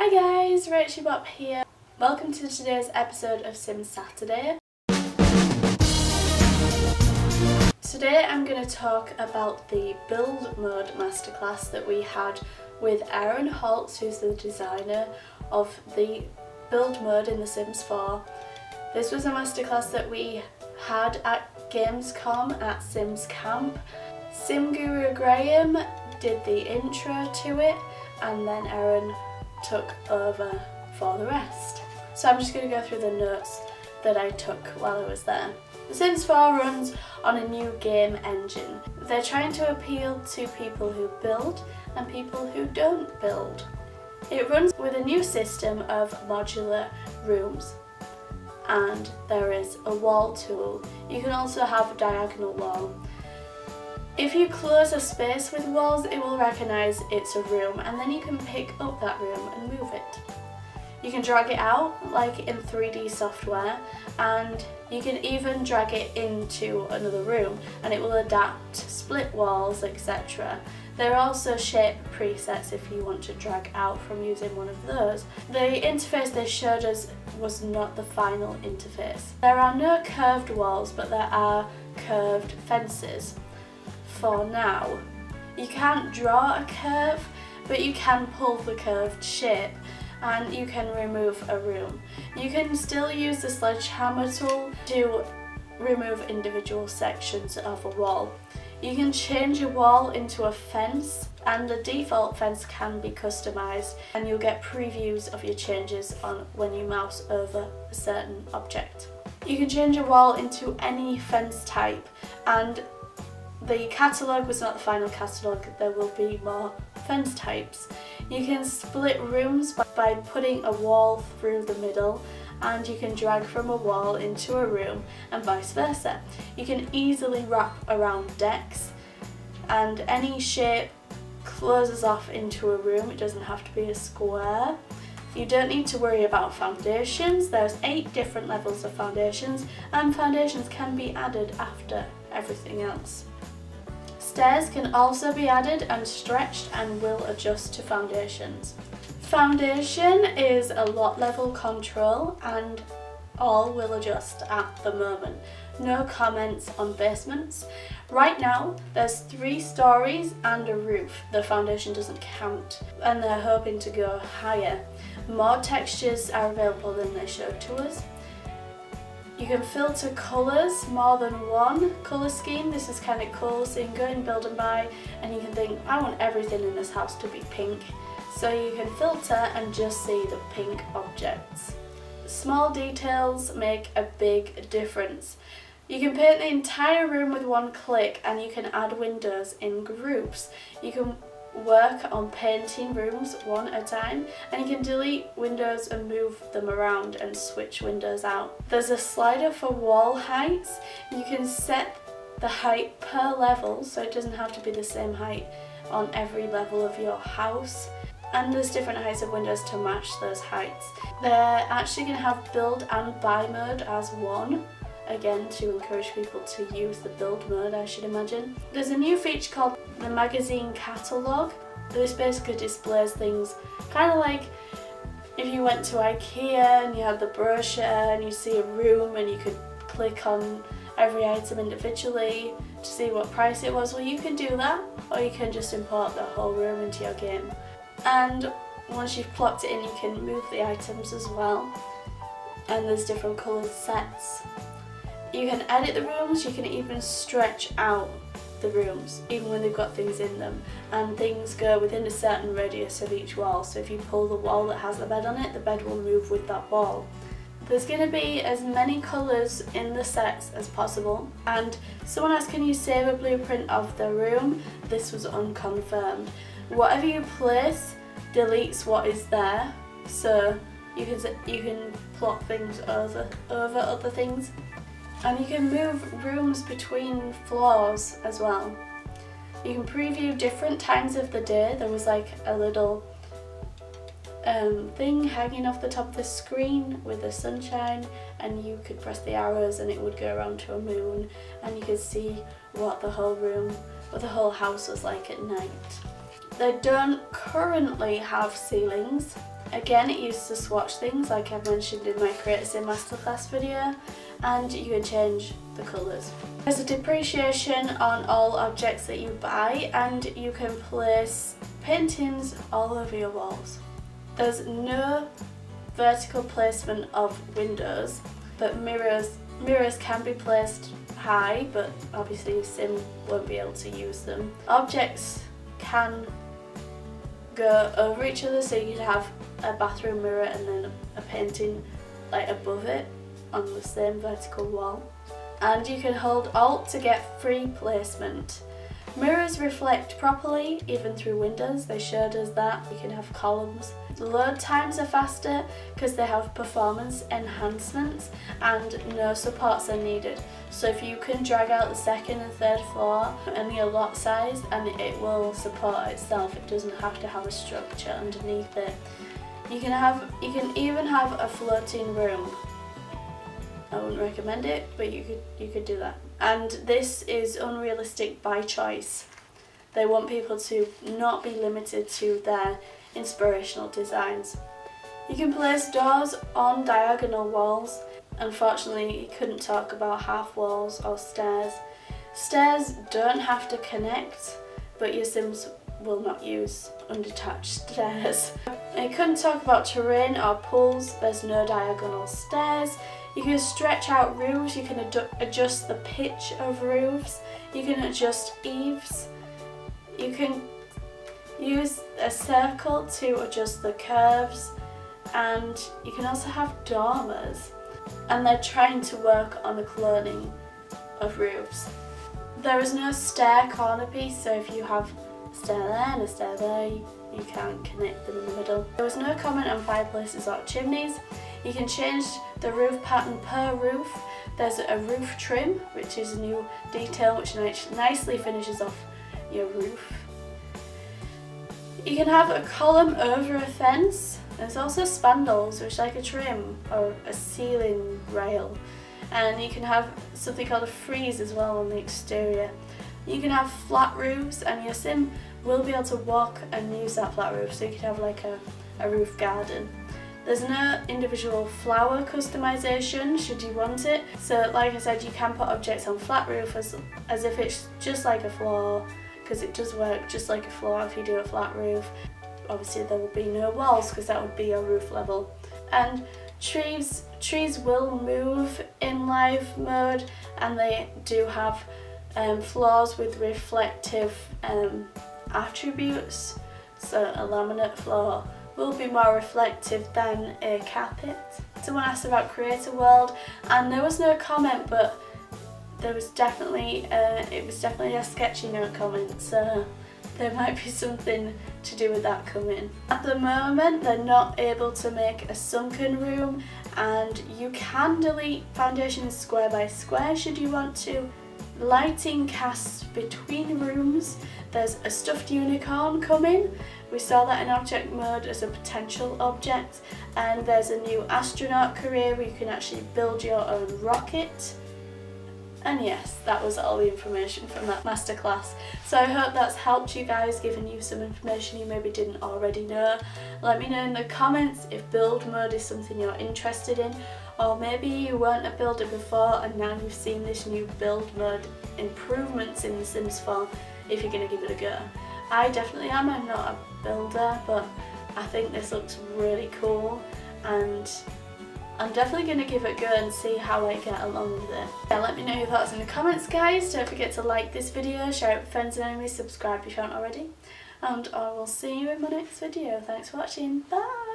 Hi guys, Rachybop here. Welcome to today's episode of Sim Saturday. Today I'm going to talk about the build mode masterclass that we had with Aaron Holtz, who's the designer of the build mode in The Sims 4. This was a masterclass that we had at Gamescom at SimsCamp. Sim Guru Graham did the intro to it and then Aaron took over for the rest. So I'm just going to go through the notes that I took while I was there. The Sims 4 runs on a new game engine. They're trying to appeal to people who build and people who don't build. It runs with a new system of modular rooms, and there is a wall tool. You can also have a diagonal wall. If you close a space with walls, it will recognise it's a room, and then you can pick up that room and move it. You can drag it out like in 3D software, and you can even drag it into another room and it will adapt split walls, etc. There are also shape presets if you want to drag out from using one of those. The interface they showed us was not the final interface. There are no curved walls, but there are curved fences for now. You can't draw a curve, but you can pull the curved shape, and you can remove a room. You can still use the sledgehammer tool to remove individual sections of a wall. You can change a wall into a fence, and the default fence can be customised, and you'll get previews of your changes on when you mouse over a certain object. You can change a wall into any fence type, and the catalogue was not the final catalogue, there will be more fence types. You can split rooms by putting a wall through the middle, and you can drag from a wall into a room and vice versa. You can easily wrap around decks, and any shape closes off into a room. It doesn't have to be a square. You don't need to worry about foundations. There's 8 different levels of foundations, and foundations can be added after everything else. Stairs can also be added and stretched and will adjust to foundations. Foundation is a lot level control, and all will adjust at the moment. No comments on basements. Right now there's 3 stories and a roof. The foundation doesn't count, and they're hoping to go higher. More textures are available than they showed to us. You can filter colours, more than one colour scheme. This is kind of cool, so you can go and build and buy, and you can think, I want everything in this house to be pink. So you can filter and just see the pink objects. Small details make a big difference. You can paint the entire room with one click, and you can add windows in groups. You can work on painting rooms one at a time, and you can delete windows and move them around and switch windows out. There's a slider for wall heights. You can set the height per level, so it doesn't have to be the same height on every level of your house, and there's different heights of windows to match those heights. They're actually going to have build and buy mode as one, again to encourage people to use the build mode, I should imagine. There's a new feature called the magazine catalogue. This basically displays things kind of like if you went to IKEA and you had the brochure and you see a room and you could click on every item individually to see what price it was. Well, you can do that, or you can just import the whole room into your game. And once you've plopped it in, you can move the items as well, and there's different coloured sets. You can edit the rooms, you can even stretch out the rooms, even when they've got things in them, and things go within a certain radius of each wall. So if you pull the wall that has the bed on it, the bed will move with that wall. There's going to be as many colours in the sets as possible, and someone asked, can you save a blueprint of the room? This was unconfirmed. Whatever you place deletes what is there, so you can plot things over other things. And you can move rooms between floors as well. You can preview different times of the day. There was like a little thing hanging off the top of the screen with the sunshine, and you could press the arrows and it would go around to a moon, and you could see what the whole room, what the whole house was like at night. They don't currently have ceilings. Again, it uses to swatch things like I mentioned in my Create Sim Masterclass video, and you can change the colours. There's a depreciation on all objects that you buy, and you can place paintings all over your walls. There's no vertical placement of windows, but mirrors can be placed high, but obviously your sim won't be able to use them. Objects can go over each other, so you could have a bathroom mirror and then a painting like above it on the same vertical wall. And you can hold Alt to get free placement. Mirrors reflect properly even through windows. They showed us that. You can have columns. The load times are faster because they have performance enhancements and no supports are needed. So if you can drag out the second and third floor and your lot size, and it will support itself. It doesn't have to have a structure underneath it. You can even have a floating room. I wouldn't recommend it, but you could do that. And this is unrealistic by choice. They want people to not be limited to their inspirational designs. You can place doors on diagonal walls. Unfortunately, you couldn't talk about half walls or stairs. Stairs don't have to connect, but your Sims will not use undetached stairs. You couldn't talk about terrain or pools. There's no diagonal stairs. You can stretch out roofs, you can adjust the pitch of roofs, you can adjust eaves, you can use a circle to adjust the curves, and you can also have dormers. And they're trying to work on the cloning of roofs. There is no stair corner piece, so if you have a stair there and a stair there, you can't connect them in the middle. There was no comment on fireplaces or chimneys. You can change the roof pattern per roof. There's a roof trim, which is a new detail which nicely finishes off your roof. You can have a column over a fence. There's also spandrels, which is like a trim or a ceiling rail. And you can have something called a frieze as well on the exterior. You can have flat roofs, and your sim will be able to walk and use that flat roof, so you can have like a roof garden. There's no individual flower customization should you want it. So like I said, you can put objects on flat roof as if it's just like a floor, because it does work just like a floor if you do a flat roof. Obviously there will be no walls because that would be your roof level. And trees will move in live mode, and they do have floors with reflective attributes. So a laminate floor will be more reflective than a carpet. Someone asked about Creator World, and there was no comment, but there was definitely it was definitely a sketchy note comment, so there might be something to do with that coming. At the moment they're not able to make a sunken room, and you can delete foundations square by square should you want to. Lighting casts between rooms. There's a stuffed unicorn coming. We saw that in object mode as a potential object, and there's a new astronaut career where you can actually build your own rocket. And yes, that was all the information from that masterclass. So I hope that's helped you guys, given you some information you maybe didn't already know. Let me know in the comments if build mode is something you're interested in, or maybe you weren't a builder before and now you've seen this new build mode improvements in The Sims 4, if you're going to give it a go. I definitely am. I'm not a builder, but I think this looks really cool, and I'm definitely going to give it a go and see how I get along with it. Yeah, let me know your thoughts in the comments, guys. Don't forget to like this video, share it with friends and enemies, subscribe if you haven't already, and I will see you in my next video. Thanks for watching. Bye!